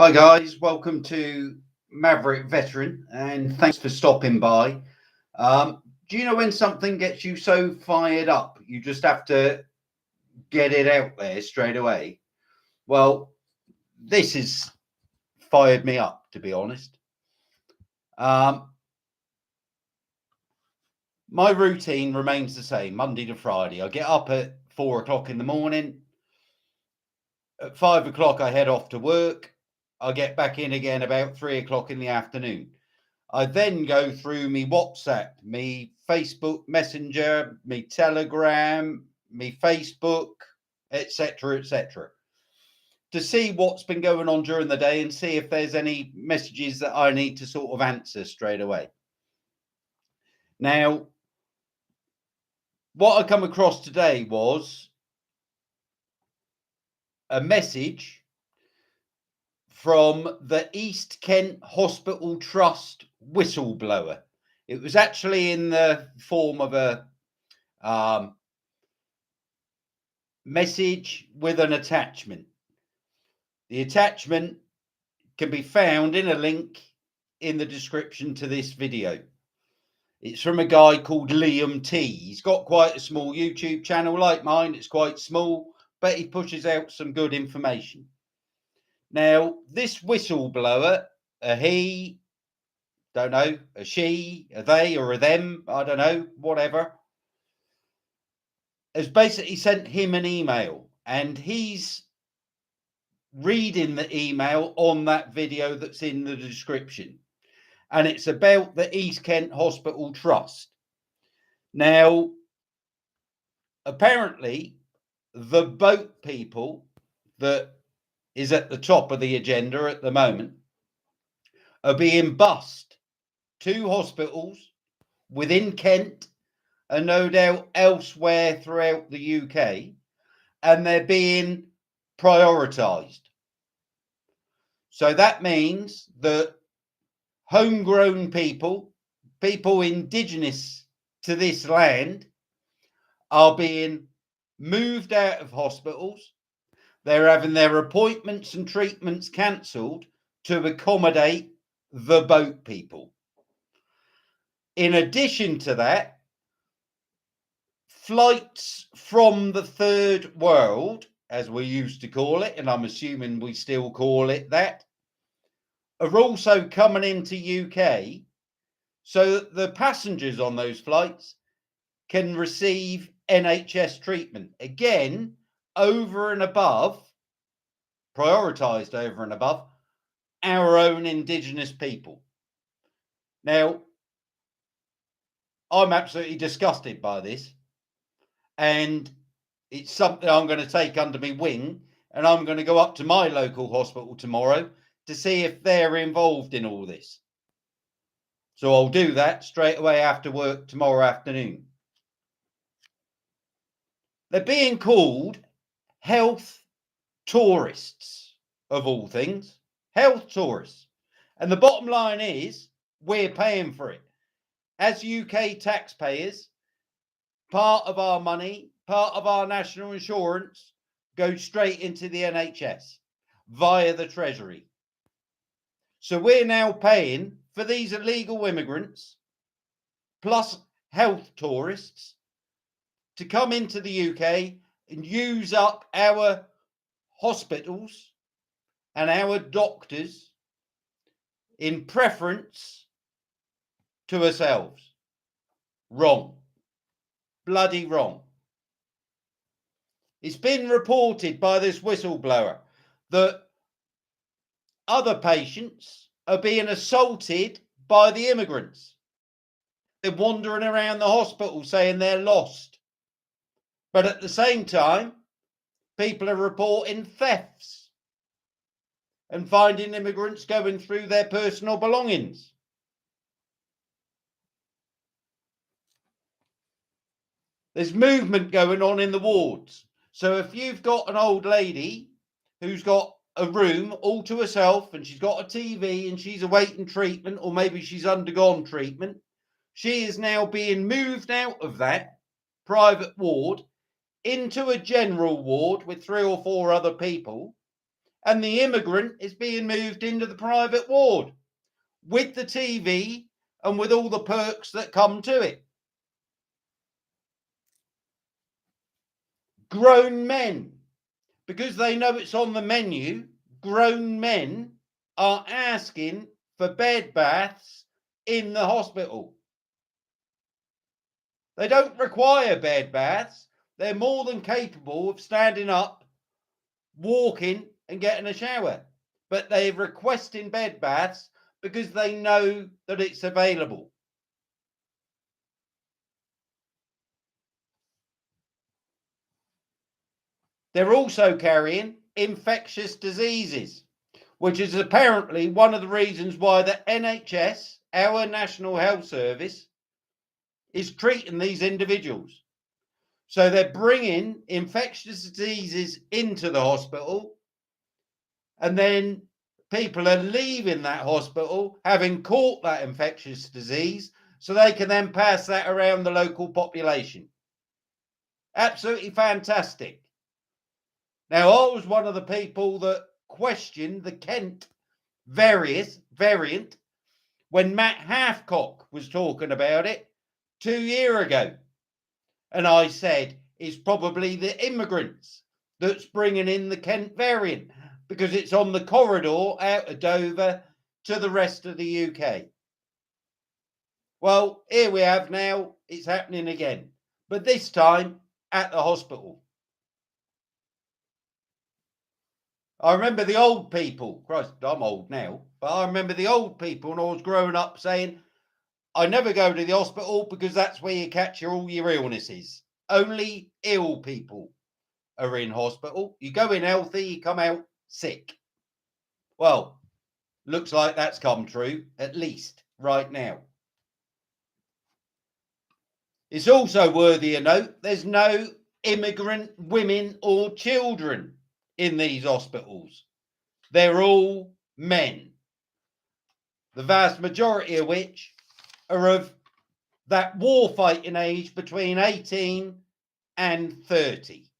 Hi guys, welcome to Maverick Veteran, and thanks for stopping by. Do you know when something gets you so fired up, you just have to get it out there straight away? Well, this has fired me up, to be honest. My routine remains the same, Monday to Friday. I get up at 4 o'clock in the morning. At 5 o'clock, I head off to work. I get back in again about 3 o'clock in the afternoon. I then go through me WhatsApp, me Facebook Messenger, me Telegram, me Facebook, etc., to see what's been going on during the day and see if there's any messages that I need to sort of answer straight away. Now, what I come across today was a message from the East Kent Hospital Trust whistleblower. It was actually in the form of a message with an attachment. The attachment can be found in a link in the description to this video. It's from a guy called Liam T. He's got quite a small YouTube channel like mine. It's quite small, but he pushes out some good information. Now, this whistleblower, a he, don't know, a she, a they, or a them, I don't know, whatever, has basically sent him an email, and he's reading the email on that video that's in the description, and it's about the East Kent Hospital Trust. Now, apparently, the boat people that is at the top of the agenda at the moment are being bussed to hospitals within Kent and no doubt elsewhere throughout the UK, and they're being prioritised. So that means that homegrown people indigenous to this land, are being moved out of hospitals. They're having their appointments and treatments cancelled to accommodate the boat people. In addition to that, flights from the third world, as we used to call it, and I'm assuming we still call it that, are also coming into UK so that the passengers on those flights can receive NHS treatment. Again, over and above, prioritised over and above, our own indigenous people. Now, I'm absolutely disgusted by this, and it's something I'm going to take under my wing, and I'm going to go up to my local hospital tomorrow to see if they're involved in all this. So I'll do that straight away after work tomorrow afternoon. They're being called health tourists, of all things. Health tourists. And the bottom line is, we're paying for it. As UK taxpayers, part of our money, part of our national insurance goes straight into the NHS via the Treasury. So we're now paying for these illegal immigrants plus health tourists to come into the UK and use up our hospitals and our doctors in preference to ourselves. Wrong. Bloody wrong. It's been reported by this whistleblower that other patients are being assaulted by the immigrants. They're wandering around the hospital saying they're lost. But at the same time, people are reporting thefts and finding immigrants going through their personal belongings. There's movement going on in the wards. So if you've got an old lady who's got a room all to herself and she's got a TV and she's awaiting treatment, or maybe she's undergone treatment, she is now being moved out of that private ward into a general ward with 3 or 4 other people, and the immigrant is being moved into the private ward with the TV and with all the perks that come to it. Grown men, because they know it's on the menu, grown men are asking for bed baths in the hospital. They don't require bed baths. They're more than capable of standing up, walking and getting a shower. But they're requesting bed baths because they know that it's available. They're also carrying infectious diseases, which is apparently one of the reasons why the NHS, our National Health Service, is treating these individuals. So they're bringing infectious diseases into the hospital, and then people are leaving that hospital having caught that infectious disease, so they can then pass that around the local population. Absolutely fantastic. Now, I was one of the people that questioned the Kent variant when Matt Halfcock was talking about it 2 years ago. And I said, it's probably the immigrants that's bringing in the Kent variant because it's on the corridor out of Dover to the rest of the UK. Well, here we have now, it's happening again, but this time at the hospital. I remember the old people, Christ, I'm old now, but I remember the old people when I was growing up saying, I never go to the hospital because that's where you catch all your illnesses. Only ill people are in hospital. You go in healthy, you come out sick. Well, looks like that's come true, at least right now. It's also worthy of note, there's no immigrant women or children in these hospitals. They're all men, the vast majority of which are of that war fighting age between 18 and 30.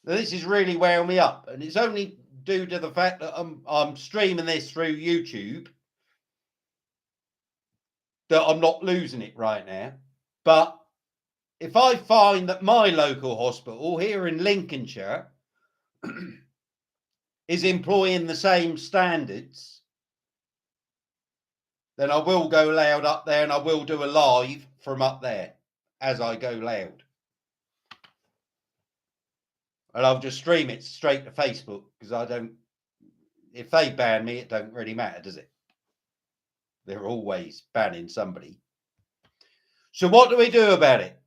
Now, this is really wearing me up, and it's only due to the fact that I'm streaming this through YouTube that I'm not losing it right now. But if I find that my local hospital here in Lincolnshire is employing the same standards, then I will go loud up there and I will do a live from up there as I go loud. And I'll just stream it straight to Facebook because I don't, if they ban me, it don't really matter, does it? They're always banning somebody. So what do we do about it?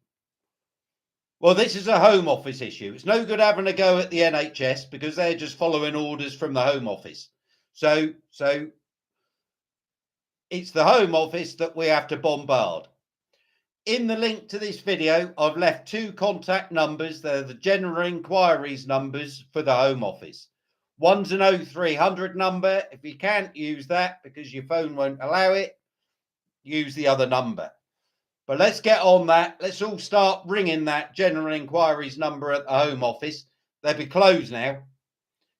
Well, this is a Home Office issue. It's no good having a go at the NHS because they're just following orders from the Home Office. So it's the Home Office that we have to bombard. In the link to this video, I've left 2 contact numbers. They're the general inquiries numbers for the Home Office. One's an 0300 number. If you can't use that because your phone won't allow it, use the other number. But let's get on that. Let's all start ringing that general inquiries number at the Home Office. They'll be closed now.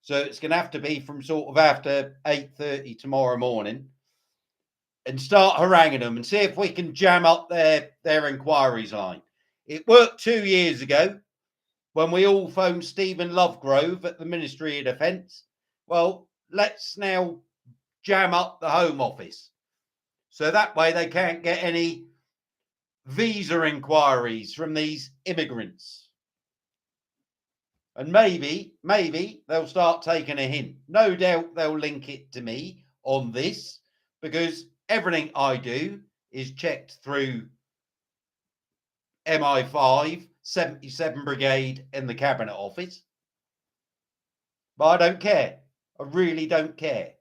So it's going to have to be from sort of after 8:30 tomorrow morning. And start haranguing them and see if we can jam up their inquiries line. It worked 2 years ago when we all phoned Stephen Lovegrove at the Ministry of Defence. Well, let's now jam up the Home Office. So that way they can't get any visa inquiries from these immigrants. And maybe they'll start taking a hint. No doubt they'll link it to me on this because everything I do is checked through MI5, 77 Brigade in the Cabinet Office. But I don't care. I really don't care.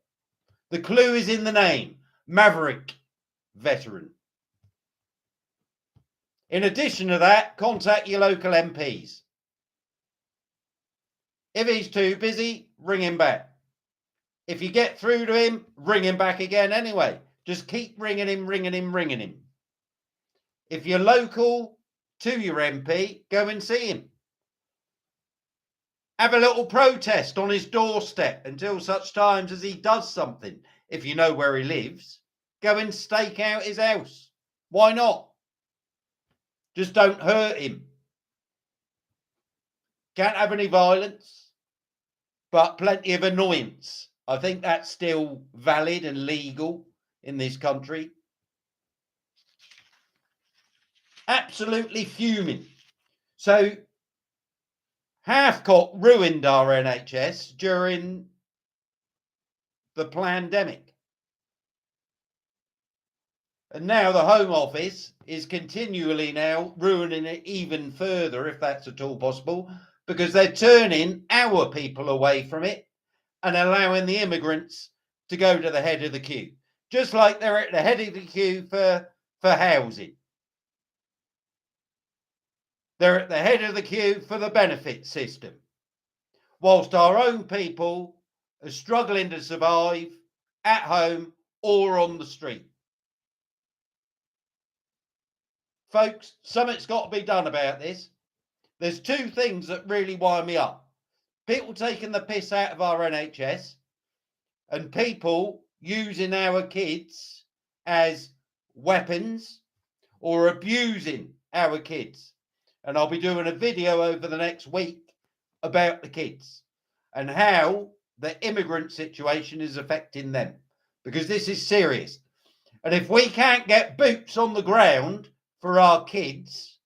The clue is in the name. Maverick veteran. In addition to that, contact your local MPs. If he's too busy, ring him back. If you get through to him, ring him back again anyway. Just keep ringing him. If you're local, to your MP, go and see him. Have a little protest on his doorstep until such times as he does something. If you know where he lives, go and stake out his house. Why not? Just don't hurt him. Can't have any violence, but plenty of annoyance. I think that's still valid and legal in this country. Absolutely fuming. So Halfcock ruined our NHS during the pandemic. And now the Home Office is continually now ruining it even further, if that's at all possible, because they're turning our people away from it and allowing the immigrants to go to the head of the queue, just like they're at the head of the queue for housing. They're at the head of the queue for the benefit system, whilst our own people are struggling to survive at home or on the street. Folks, something's got to be done about this. There's two things that really wind me up. People taking the piss out of our NHS and people using our kids as weapons or abusing our kids. And I'll be doing a video over the next week about the kids and how the immigrant situation is affecting them, because this is serious. And if we can't get boots on the ground for our kids,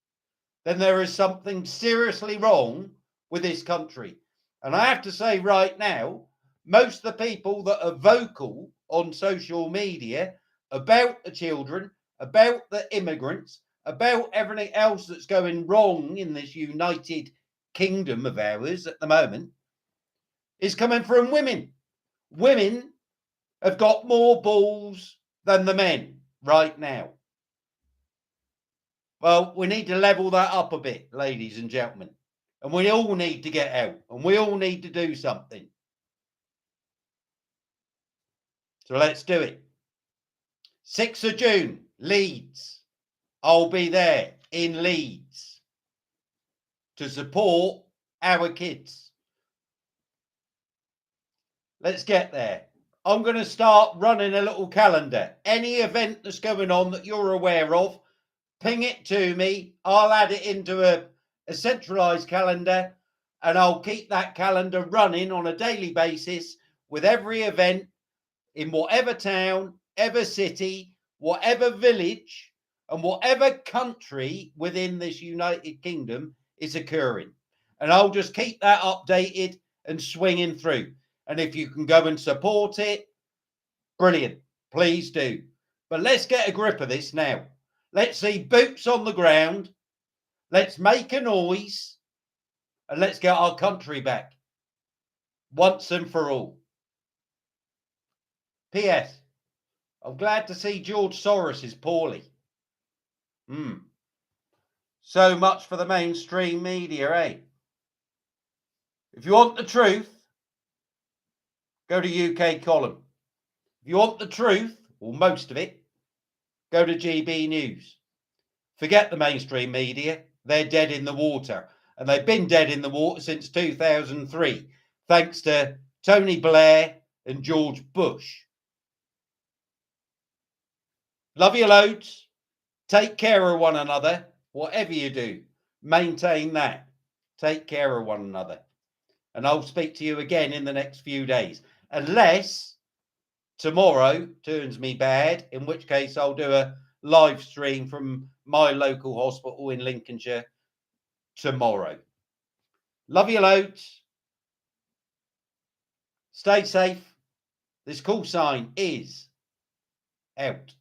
then there is something seriously wrong with this country. And I have to say right now, most of the people that are vocal on social media about the children, about the immigrants, about everything else that's going wrong in this United Kingdom of ours at the moment, is coming from women. Women have got more balls than the men right now. Well, we need to level that up a bit, ladies and gentlemen. And we all need to get out and we all need to do something. So let's do it. 6th of June, Leeds. I'll be there in Leeds to support our kids. Let's get there. I'm going to start running a little calendar. Any event that's going on that you're aware of, ping it to me. I'll add it into a centralized calendar and I'll keep that calendar running on a daily basis with every event in whatever town, ever city, whatever village and whatever country within this United Kingdom is occurring. And I'll just keep that updated and swinging through. And if you can go and support it, brilliant. Please do. But let's get a grip of this now. Let's see boots on the ground. Let's make a noise. And let's get our country back. Once and for all. P.S. I'm glad to see George Soros is poorly. So much for the mainstream media, eh? If you want the truth, go to UK Column. If you want the truth, or most of it, go to GB News. Forget the mainstream media. They're dead in the water. And they've been dead in the water since 2003, thanks to Tony Blair and George Bush. Love you loads. Take care of one another. Whatever you do, maintain that. Take care of one another. And I'll speak to you again in the next few days. Unless tomorrow turns me bad, in which case I'll do a live stream from my local hospital in Lincolnshire tomorrow. Love you loads. Stay safe. This call sign is out.